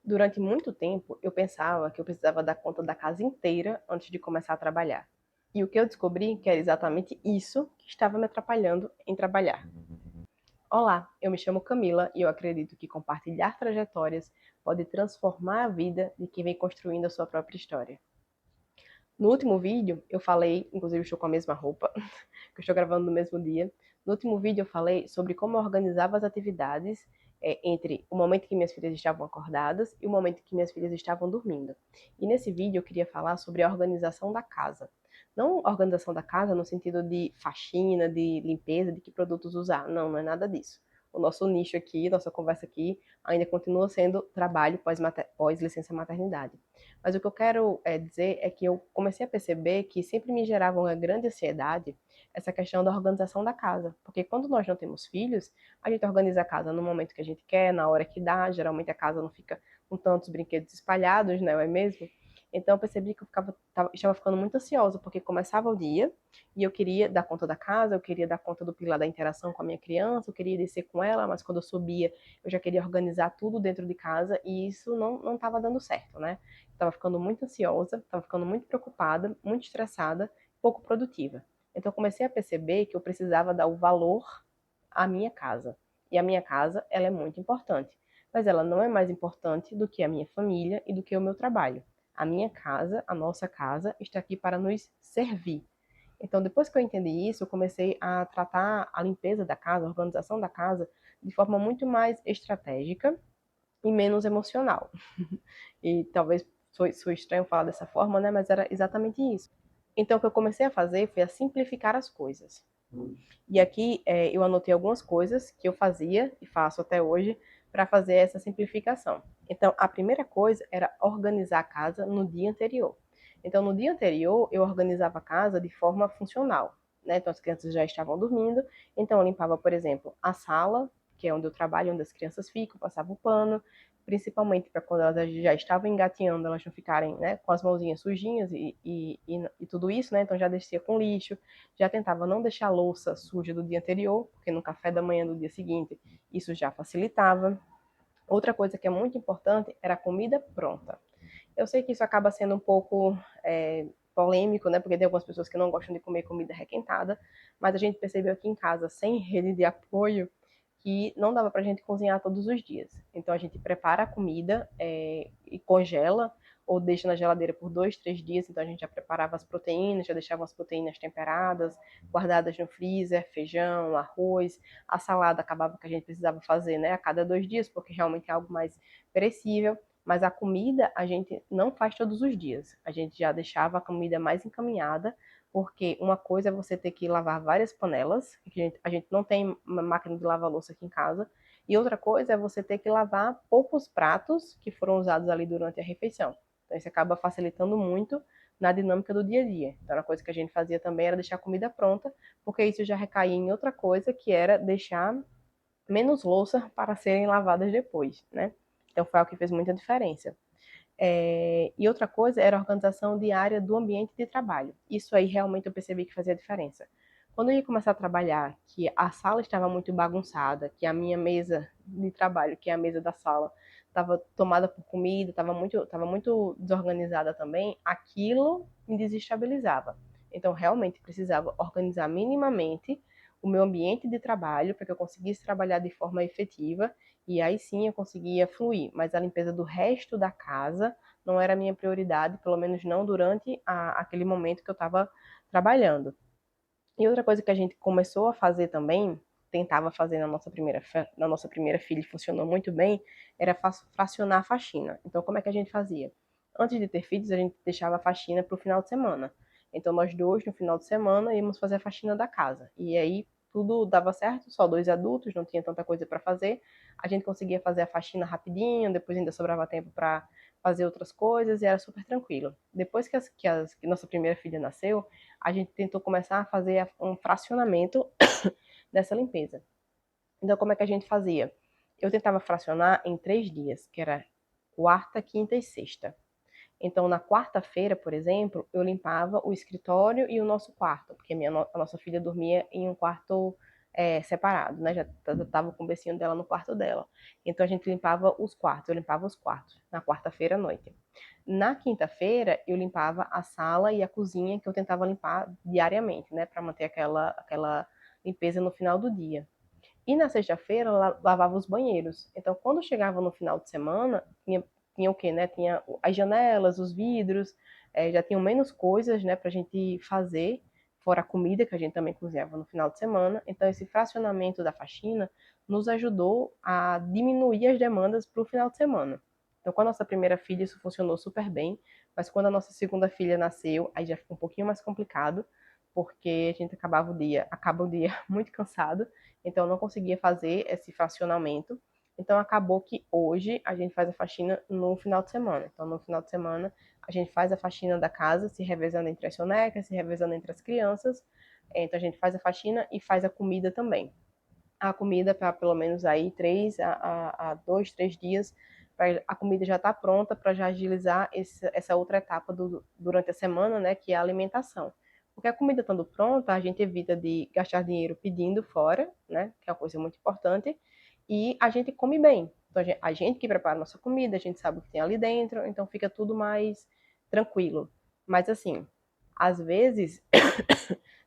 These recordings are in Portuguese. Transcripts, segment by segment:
Durante muito tempo, eu pensava que eu precisava dar conta da casa inteira antes de começar a trabalhar. E o que eu descobri que era exatamente isso que estava me atrapalhando em trabalhar. Olá, eu me chamo Camila e eu acredito que compartilhar trajetórias pode transformar a vida de quem vem construindo a sua própria história. No último vídeo, eu falei, inclusive estou com a mesma roupa, que eu estou gravando no mesmo dia. No último vídeo, eu falei sobre como eu organizava as atividades entre o momento que minhas filhas estavam acordadas e o momento que minhas filhas estavam dormindo. E nesse vídeo, eu queria falar sobre a organização da casa. Não a organização da casa no sentido de faxina, de limpeza, de que produtos usar. Não, não é nada disso. O nosso nicho aqui, nossa conversa aqui, ainda continua sendo trabalho pós-licença maternidade. Mas o que eu quero dizer é que eu comecei a perceber que sempre me gerava uma grande ansiedade essa questão da organização da casa. Porque quando nós não temos filhos, a gente organiza a casa no momento que a gente quer, na hora que dá. Geralmente a casa não fica com tantos brinquedos espalhados, né? Não é mesmo? Então eu percebi que estava ficando muito ansiosa, porque começava o dia e eu queria dar conta da casa, eu queria dar conta do pilar da interação com a minha criança, eu queria descer com ela, mas quando eu subia, eu já queria organizar tudo dentro de casa e isso não estava dando certo, né? Estava ficando muito ansiosa, estava ficando muito preocupada, muito estressada, pouco produtiva. Então eu comecei a perceber que eu precisava dar o valor à minha casa. E a minha casa, ela é muito importante, mas ela não é mais importante do que a minha família e do que o meu trabalho. A minha casa, a nossa casa, está aqui para nos servir. Então, depois que eu entendi isso, eu comecei a tratar a limpeza da casa, a organização da casa, de forma muito mais estratégica e menos emocional. E talvez sou estranho falar dessa forma, né? Mas era exatamente isso. Então, o que eu comecei a fazer foi a simplificar as coisas. E aqui eu anotei algumas coisas que eu fazia e faço até hoje para fazer essa simplificação. Então, a primeira coisa era organizar a casa no dia anterior. Então, no dia anterior, eu organizava a casa de forma funcional. Né? Então, as crianças já estavam dormindo, então eu limpava, por exemplo, a sala, que é onde eu trabalho, onde as crianças ficam, passava o pano, principalmente para quando elas já estavam engatinhando, elas não ficarem, né, com as mãozinhas sujinhas e tudo isso, né? Então já descia com lixo, já tentava não deixar a louça suja do dia anterior, porque no café da manhã do dia seguinte isso já facilitava. Outra coisa que é muito importante era a comida pronta. Eu sei que isso acaba sendo um pouco polêmico, né? Porque tem algumas pessoas que não gostam de comer comida requentada, mas a gente percebeu aqui em casa, sem rede de apoio, que não dava para a gente cozinhar todos os dias. Então a gente prepara a comida e congela ou deixa na geladeira por 2, 3 dias. Então a gente já preparava as proteínas, já deixava as proteínas temperadas, guardadas no freezer, feijão, arroz. A salada acabava que a gente precisava fazer, né, a cada 2 dias, porque realmente é algo mais perecível. Mas a comida a gente não faz todos os dias. A gente já deixava a comida mais encaminhada, porque uma coisa é você ter que lavar várias panelas, que a gente não tem uma máquina de lavar louça aqui em casa, e outra coisa é você ter que lavar poucos pratos que foram usados ali durante a refeição. Então isso acaba facilitando muito na dinâmica do dia a dia. Então uma coisa que a gente fazia também era deixar a comida pronta, porque isso já recaía em outra coisa, que era deixar menos louça para serem lavadas depois, né? Então foi algo que fez muita diferença. E outra coisa era a organização diária do ambiente de trabalho. Isso aí realmente eu percebi que fazia diferença. Quando eu ia começar a trabalhar, que a sala estava muito bagunçada, que a minha mesa de trabalho, que é a mesa da sala, estava tomada por comida, estava muito desorganizada também, aquilo me desestabilizava. Então, realmente precisava organizar minimamente o meu ambiente de trabalho para que eu conseguisse trabalhar de forma efetiva e aí sim eu conseguia fluir. Mas a limpeza do resto da casa não era a minha prioridade, pelo menos não durante aquele momento que eu estava trabalhando. E outra coisa que a gente começou a fazer também, tentava fazer na nossa primeira filha e funcionou muito bem, era fracionar a faxina. Então, como é que a gente fazia? Antes de ter filhos, a gente deixava a faxina para o final de semana. Então, nós dois, no final de semana, íamos fazer a faxina da casa. E aí, tudo dava certo, só dois adultos, não tinha tanta coisa para fazer. A gente conseguia fazer a faxina rapidinho, depois ainda sobrava tempo para fazer outras coisas e era super tranquilo. Depois que nossa primeira filha nasceu, a gente tentou começar a fazer um fracionamento dessa limpeza. Então, como é que a gente fazia? Eu tentava fracionar em 3 dias, que era quarta, quinta e sexta. Então, na quarta-feira, por exemplo, eu limpava o escritório e o nosso quarto, porque a nossa filha dormia em um quarto separado, né? Já tava com o bercinho dela no quarto dela. Então a gente limpava os quartos, eu limpava os quartos na quarta-feira à noite. Na quinta-feira eu limpava a sala e a cozinha, que eu tentava limpar diariamente, né? Para manter aquela limpeza no final do dia. E na sexta-feira lavava os banheiros. Então, quando chegava no final de semana, tinha o quê, né? Tinha as janelas, os vidros, já tinham menos coisas, né, pra gente fazer, fora a comida que a gente também cozinhava no final de semana. Então, esse fracionamento da faxina nos ajudou a diminuir as demandas para o final de semana. Então, com a nossa primeira filha, isso funcionou super bem, mas quando a nossa segunda filha nasceu, aí já ficou um pouquinho mais complicado, porque a gente acaba o dia muito cansado, então eu não conseguia fazer esse fracionamento. Então acabou que hoje a gente faz a faxina no final de semana. Então no final de semana a gente faz a faxina da casa, se revezando entre as sonecas, se revezando entre as crianças. Então a gente faz a faxina e faz a comida também. A comida para pelo menos aí 2, 3 dias, a comida já está pronta para já agilizar essa outra etapa durante a semana, né, que é a alimentação. Porque a comida estando pronta, a gente evita de gastar dinheiro pedindo fora, né, que é uma coisa muito importante, e a gente come bem. Então, a gente que prepara a nossa comida, a gente sabe o que tem ali dentro, então fica tudo mais tranquilo. Mas assim, às vezes,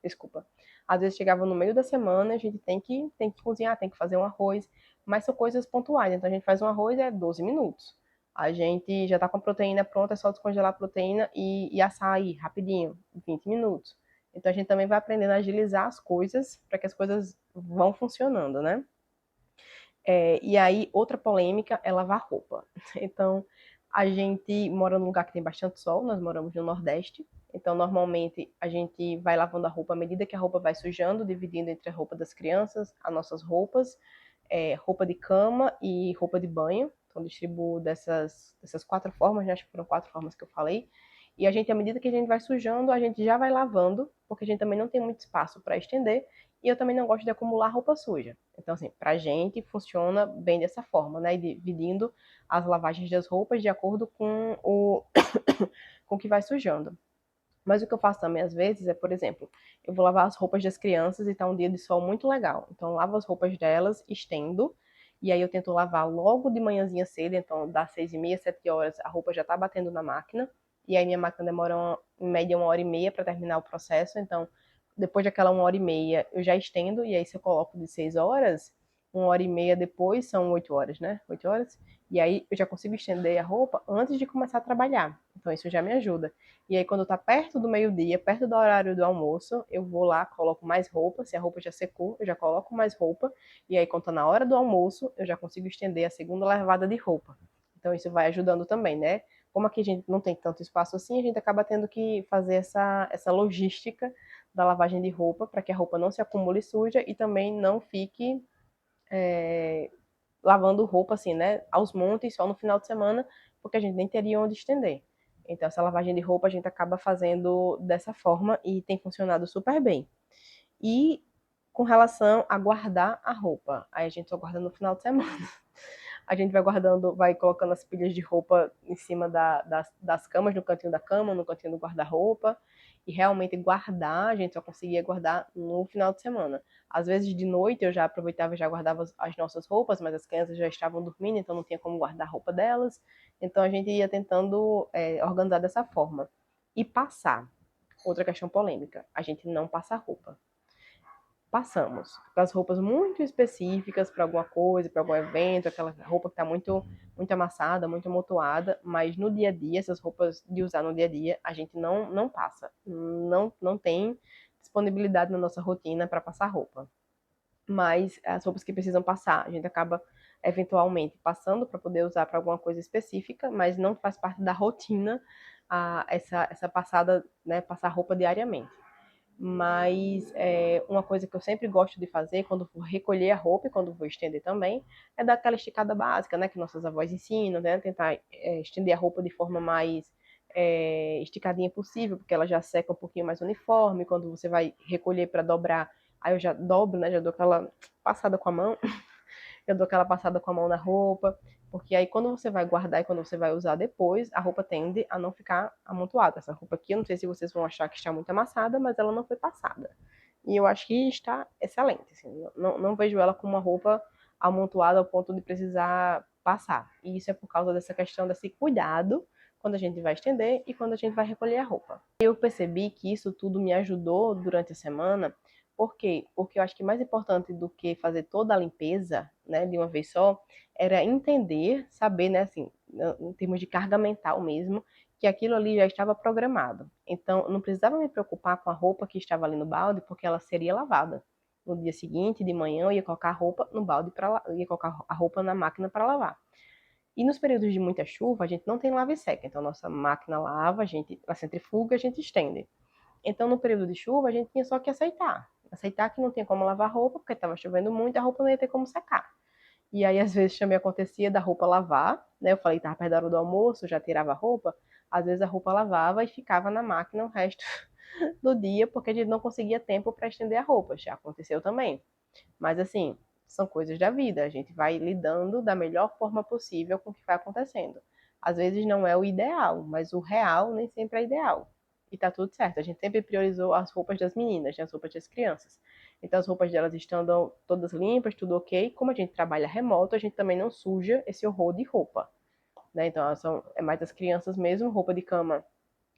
desculpa, às vezes chegava no meio da semana, a gente tem que cozinhar, tem que fazer um arroz, mas são coisas pontuais. Então a gente faz um arroz, é 12 minutos. A gente já tá com a proteína pronta, é só descongelar a proteína e assar aí, rapidinho, 20 minutos. Então a gente também vai aprendendo a agilizar as coisas para que as coisas vão funcionando, né? E aí, outra polêmica é lavar roupa. Então, a gente mora num lugar que tem bastante sol, nós moramos no Nordeste. Então, normalmente, a gente vai lavando a roupa à medida que a roupa vai sujando, dividindo entre a roupa das crianças, as nossas roupas, roupa de cama e roupa de banho. Então, distribuo dessas 4 formas, né? Acho que foram 4 formas que eu falei. E a gente, à medida que a gente vai sujando, a gente já vai lavando, porque a gente também não tem muito espaço para estender. E eu também não gosto de acumular roupa suja. Então, assim, pra gente funciona bem dessa forma, né? Dividindo as lavagens das roupas de acordo com com o que vai sujando. Mas o que eu faço também às vezes é, por exemplo, eu vou lavar as roupas das crianças e tá um dia de sol muito legal. Então eu lavo as roupas delas, estendo, e aí eu tento lavar logo de manhãzinha cedo, então das 6h30, 7 horas, a roupa já tá batendo na máquina. E aí minha máquina demora em média 1h30 para terminar o processo, então depois daquela 1h30 eu já estendo, e aí se eu coloco de 6 horas, 1h30 depois são 8 horas, né? 8 horas. E aí eu já consigo estender a roupa antes de começar a trabalhar. Então isso já me ajuda. E aí, quando tá perto do meio-dia, perto do horário do almoço, eu vou lá, coloco mais roupa. Se a roupa já secou, eu já coloco mais roupa. E aí, quando tá na hora do almoço, eu já consigo estender a segunda lavada de roupa. Então, isso vai ajudando também, né? Como aqui a gente não tem tanto espaço assim, a gente acaba tendo que fazer essa logística da lavagem de roupa para que a roupa não se acumule suja e também não fique lavando roupa assim, né? Aos montes, só no final de semana, porque a gente nem teria onde estender. Então, essa lavagem de roupa a gente acaba fazendo dessa forma e tem funcionado super bem. E com relação a guardar a roupa, aí a gente só guarda no final de semana. A gente vai guardando, vai colocando as pilhas de roupa em cima das camas, no cantinho da cama, no cantinho do guarda-roupa. E realmente guardar, a gente só conseguia guardar no final de semana. Às vezes de noite eu já aproveitava e já guardava as nossas roupas, mas as crianças já estavam dormindo, então não tinha como guardar a roupa delas. Então a gente ia tentando organizar dessa forma. E passar. Outra questão polêmica. A gente não passa roupa. Passamos. Aquelas roupas muito específicas para alguma coisa, para algum evento, aquela roupa que está muito amassada, muito amontoada, mas no dia a dia, essas roupas de usar no dia a dia, a gente não passa. Não tem disponibilidade na nossa rotina para passar roupa. Mas as roupas que precisam passar, a gente acaba eventualmente passando para poder usar para alguma coisa específica, mas não faz parte da rotina essa passada, né, passar roupa diariamente. Mas uma coisa que eu sempre gosto de fazer quando vou recolher a roupa e quando vou estender também é dar aquela esticada básica, né, que nossas avós ensinam, né, tentar estender a roupa de forma mais esticadinha possível, porque ela já seca um pouquinho mais uniforme. Quando você vai recolher para dobrar, aí eu já dobro, né, já dou aquela passada com a mão, eu dou aquela passada com a mão na roupa, porque aí quando você vai guardar e quando você vai usar depois, a roupa tende a não ficar amontoada. Essa roupa aqui, eu não sei se vocês vão achar que está muito amassada, mas ela não foi passada. E eu acho que está excelente. Assim, não vejo ela como uma roupa amontoada ao ponto de precisar passar. E isso é por causa dessa questão desse cuidado quando a gente vai estender e quando a gente vai recolher a roupa. Eu percebi que isso tudo me ajudou durante a semana. Por quê? Porque eu acho que mais importante do que fazer toda a limpeza, né, de uma vez só, era entender, saber, né, assim, em termos de carga mental mesmo, que aquilo ali já estava programado. Então, não precisava me preocupar com a roupa que estava ali no balde, porque ela seria lavada. No dia seguinte, de manhã, eu ia colocar a roupa no balde para ia colocar a roupa na máquina para lavar. E nos períodos de muita chuva, a gente não tem lava e seca. Então, a nossa máquina lava, a centrifuga, a gente estende. Então, no período de chuva, a gente tinha só que aceitar. Aceitar que não tinha como lavar roupa, porque estava chovendo muito, a roupa não ia ter como secar. E aí, às vezes, também acontecia da roupa lavar, né? Eu falei que estava perto da hora do almoço, já tirava a roupa. Às vezes a roupa lavava e ficava na máquina o resto do dia, porque a gente não conseguia tempo para estender a roupa. Já aconteceu também. Mas assim, são coisas da vida. A gente vai lidando da melhor forma possível com o que vai acontecendo. Às vezes não é o ideal, mas o real nem sempre é ideal. E tá tudo certo. A gente sempre priorizou as roupas das meninas, né, as roupas das crianças. Então as roupas delas estão todas limpas, tudo ok. Como a gente trabalha remoto, a gente também não suja esse horror de roupa. Né? Então é mais as crianças mesmo, roupa de cama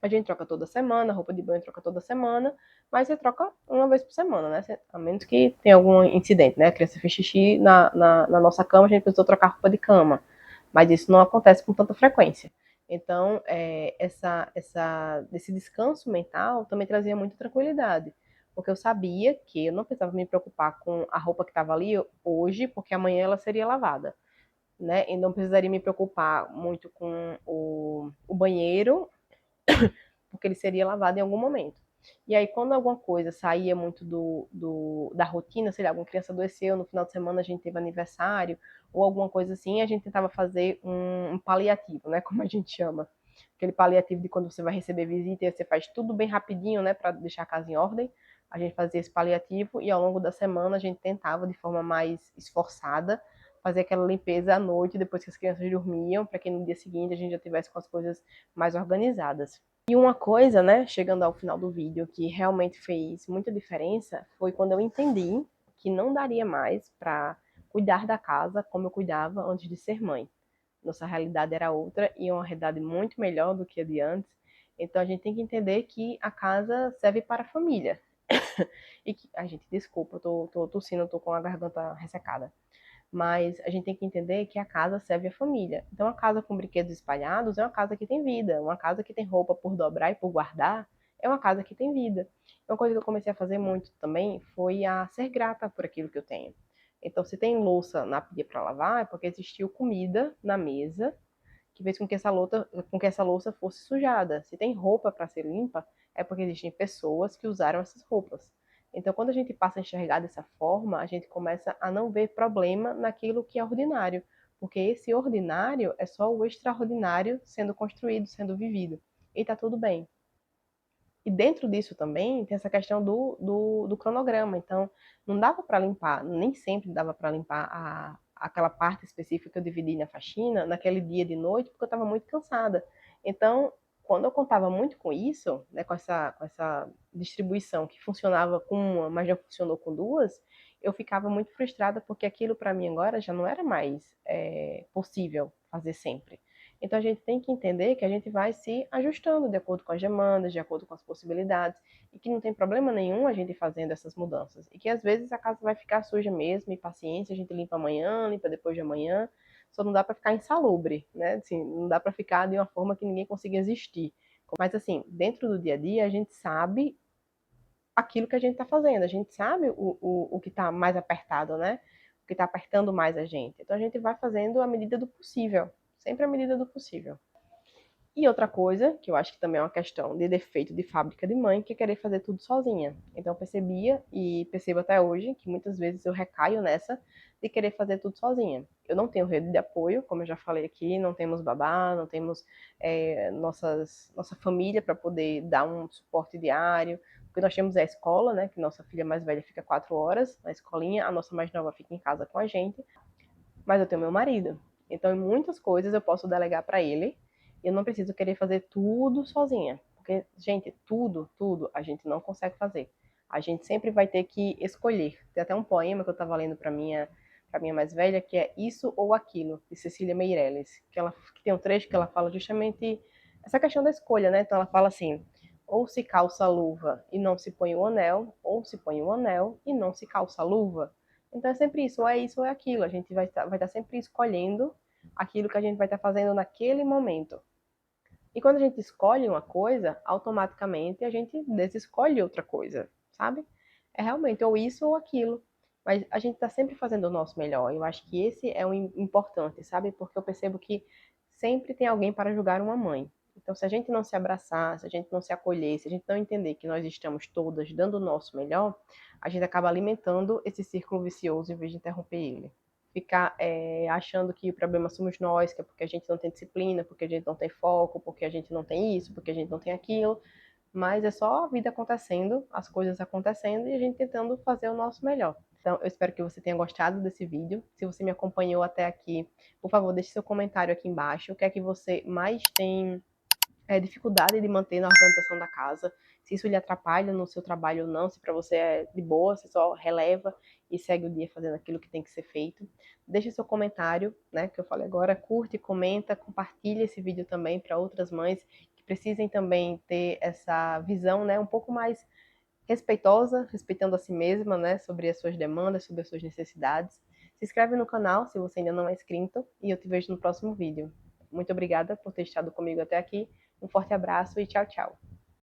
a gente troca toda semana, roupa de banho troca toda semana, mas você troca uma vez por semana, né? A menos que tenha algum incidente, né? A criança fez xixi na nossa cama, a gente precisou trocar roupa de cama. Mas isso não acontece com tanta frequência. Então, esse descanso mental também trazia muita tranquilidade. Porque eu sabia que eu não precisava me preocupar com a roupa que estava ali hoje, porque amanhã ela seria lavada. Né? E não precisaria me preocupar muito com o banheiro, porque ele seria lavado em algum momento. E aí, quando alguma coisa saía muito da rotina, sei lá, alguma criança adoeceu, no final de semana a gente teve aniversário, ou alguma coisa assim, a gente tentava fazer um paliativo, né, como a gente chama. Aquele paliativo de quando você vai receber visita e você faz tudo bem rapidinho, né, para deixar a casa em ordem. A gente fazia esse paliativo e ao longo da semana a gente tentava, de forma mais esforçada, fazer aquela limpeza à noite, depois que as crianças dormiam, para que no dia seguinte a gente já tivesse com as coisas mais organizadas. E uma coisa, né, chegando ao final do vídeo, que realmente fez muita diferença foi quando eu entendi que não daria mais para cuidar da casa como eu cuidava antes de ser mãe. Nossa realidade era outra e uma realidade muito melhor do que a de antes. Então a gente tem que entender que a casa serve para a família. E que, a gente, desculpa, eu tô tossindo, tô com a garganta ressecada. Mas a gente tem que entender que a casa serve à família. Então, a casa com brinquedos espalhados é uma casa que tem vida. Uma casa que tem roupa por dobrar e por guardar é uma casa que tem vida. Uma coisa que eu comecei a fazer muito também foi a ser grata por aquilo que eu tenho. Então, se tem louça na pia para lavar, é porque existiu comida na mesa que fez com que essa louça fosse sujada. Se tem roupa para ser limpa, é porque existem pessoas que usaram essas roupas. Então, quando a gente passa a enxergar dessa forma, a gente começa a não ver problema naquilo que é ordinário, porque esse ordinário é só o extraordinário sendo construído, sendo vivido. E tá tudo bem. E dentro disso também tem essa questão do cronograma. Então, não dava para limpar, nem sempre dava para limpar aquela parte específica que eu dividi na faxina naquele dia de noite, porque eu estava muito cansada. Então, quando eu contava muito com isso, né, com essa distribuição que funcionava com uma, mas já funcionou com duas, eu ficava muito frustrada porque aquilo para mim agora já não era mais possível fazer sempre. Então a gente tem que entender que a gente vai se ajustando de acordo com as demandas, de acordo com as possibilidades, e que não tem problema nenhum a gente fazendo essas mudanças. E que às vezes a casa vai ficar suja mesmo, e paciência, a gente limpa amanhã, limpa depois de amanhã, só não dá para ficar insalubre, né? Assim, não dá para ficar de uma forma que ninguém consiga existir. Mas assim, dentro do dia a dia, a gente sabe aquilo que a gente está fazendo, a gente sabe o que está mais apertado, né? O que está apertando mais a gente. Então a gente vai fazendo à medida do possível, sempre à medida do possível. E outra coisa, que eu acho que também é uma questão de defeito de fábrica de mãe, que é querer fazer tudo sozinha. Então eu percebia e percebo até hoje que muitas vezes eu recaio nessa de querer fazer tudo sozinha. Eu não tenho rede de apoio, como eu já falei aqui, não temos babá, não temos nossa família para poder dar um suporte diário. Porque nós temos a escola, né, que nossa filha mais velha fica 4 horas na escolinha, a nossa mais nova fica em casa com a gente, mas eu tenho meu marido. Então, em muitas coisas eu posso delegar para ele. Eu não preciso querer fazer tudo sozinha. Porque, gente, tudo a gente não consegue fazer. A gente sempre vai ter que escolher. Tem até um poema que eu estava lendo para minha mais velha, que é Isso ou Aquilo, de Cecília Meirelles, que tem um trecho que ela fala justamente essa questão da escolha, né? Então ela fala assim: ou se calça a luva e não se põe o anel, ou se põe o anel e não se calça a luva. Então é sempre isso ou é aquilo. A gente vai estar sempre escolhendo aquilo que a gente vai estar fazendo naquele momento. E quando a gente escolhe uma coisa, automaticamente a gente desescolhe outra coisa, sabe? É realmente ou isso ou aquilo. Mas a gente está sempre fazendo o nosso melhor. Eu acho que esse é o importante, sabe? Porque eu percebo que sempre tem alguém para julgar uma mãe. Então, se a gente não se abraçar, se a gente não se acolher, se a gente não entender que nós estamos todas dando o nosso melhor, a gente acaba alimentando esse círculo vicioso em vez de interromper ele. Ficar achando que o problema somos nós, que é porque a gente não tem disciplina, porque a gente não tem foco, porque a gente não tem isso, porque a gente não tem aquilo, mas é só a vida acontecendo, as coisas acontecendo e a gente tentando fazer o nosso melhor. Então, eu espero que você tenha gostado desse vídeo. Se você me acompanhou até aqui, por favor, deixe seu comentário aqui embaixo. O que é que você mais tem dificuldade de manter na organização da casa, se isso lhe atrapalha no seu trabalho ou não, se para você é de boa, você só releva e segue o dia fazendo aquilo que tem que ser feito. Deixe seu comentário, né, que eu falei agora, curte, comenta, compartilha esse vídeo também para outras mães que precisem também ter essa visão, né, um pouco mais respeitosa, respeitando a si mesma, né, sobre as suas demandas, sobre as suas necessidades. Se inscreve no canal se você ainda não é inscrito e eu te vejo no próximo vídeo. Muito obrigada por ter estado comigo até aqui. Um forte abraço e tchau, tchau.